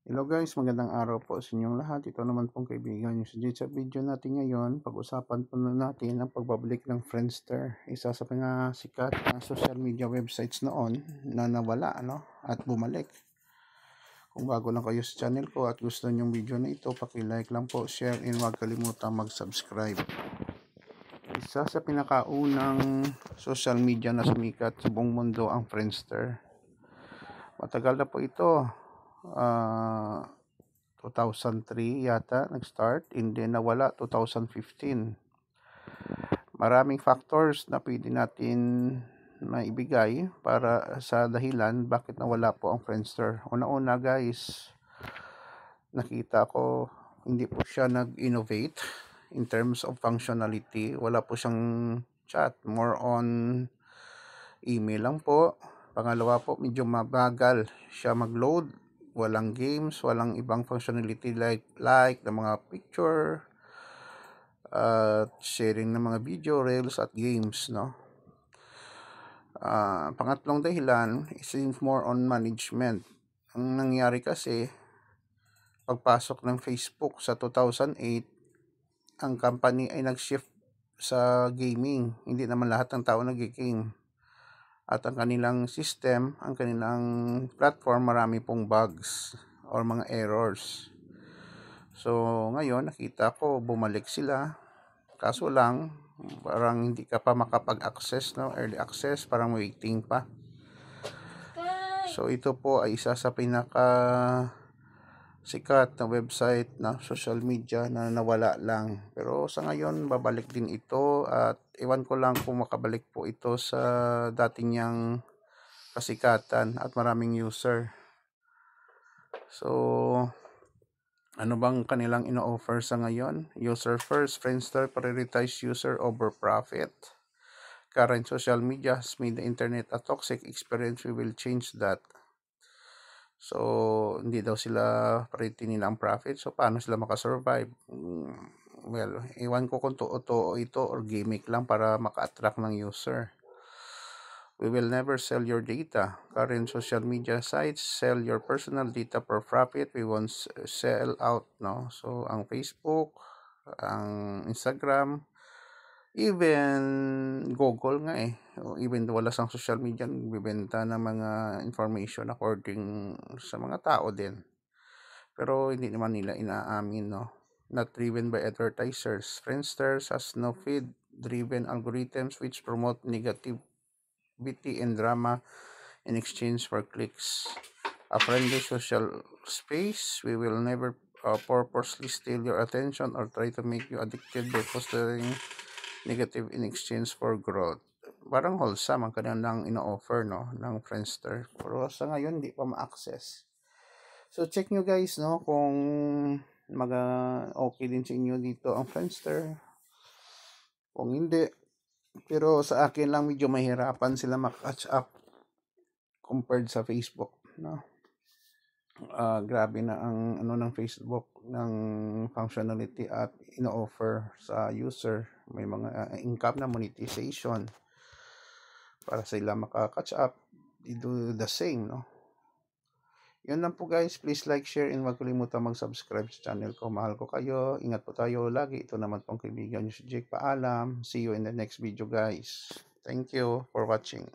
Hello guys, magandang araw po sa inyong lahat. Ito naman pong kaibigan nyo si Jade. Sa video natin ngayon, pag-usapan po na natin ang pagbabalik ng Friendster. Isa sa mga sikat na social media websites noon na nawala at bumalik. Kung bago lang kayo sa channel ko at gusto nyong video na ito, paki-like lang po, share, and huwag kalimutang mag-subscribe. Isa sa pinakaunang social media na sumikat sa buong mundo ang Friendster. Matagal na po ito. 2003 yata nag-start, hindi nawala 2015. Maraming factors na pwede natin maibigay para sa dahilan bakit nawala po ang Friendster. Una-una guys, nakita ko hindi po siya nag-innovate in terms of functionality. Wala po siyang chat, more on email lang po. Pangalawa po, medyo mabagal siya mag-load. Walang games, walang ibang functionality like ng mga picture, sharing ng mga video, reels at games, pangatlong dahilan is more on management. Ang nangyari kasi, pagpasok ng Facebook sa 2008, ang company ay nag-shift sa gaming. Hindi naman lahat ng tao nag-game. At ang kanilang system, ang kanilang platform, marami pong bugs or mga errors. So, ngayon, nakita ko, bumalik sila. Kaso lang, parang hindi ka pa makapag-access, early access, parang waiting pa. So, ito po ay isa sa pinaka sikat na website na social media na nawala lang. Pero sa ngayon, babalik din ito at iwan ko lang kung makabalik po ito sa dati niyang kasikatan at maraming user. So, ano bang kanilang ino-offer sa ngayon? User first, Friendster prioritize user over profit. Current social media has made the internet a toxic experience. We will change that. So, hindi daw sila priority nila ang profit. So, paano sila makasurvive? Well, iwan ko kung totoo ito or gimmick lang para maka-attract ng user. We will never sell your data. Current social media sites sell your personal data for profit. We won't sell out, So, ang Facebook, ang Instagram, even Google nga even wala sang social media, bibenta ng mga information according sa mga tao din. Pero hindi naman nila inaamin, Not driven by advertisers. Friendster has no feed-driven algorithms which promote negativity and drama in exchange for clicks. A friendly social space. We will never purposely steal your attention or try to make you addicted by posting negative in exchange for growth. Parang wholesome ang kanilang ino-offer, ng Friendster. Pero sa ngayon, hindi pa ma-access. So, check nyo guys, kung okay din sa inyo dito ang Friendster. Kung hindi, pero sa akin lang medyo mahirapan sila mag-catch up compared sa Facebook, grabe na ang ng Facebook ng functionality at ino-offer sa user. May mga income na monetization para sila maka-catch up. They do the same, Yun lang po guys. Please like, share, and huwag kalimutan mag-subscribe sa channel ko. Mahal ko kayo. Ingat po tayo lagi. Ito naman pong kaibigan nyo si Jake. Paalam. See you in the next video guys. Thank you for watching.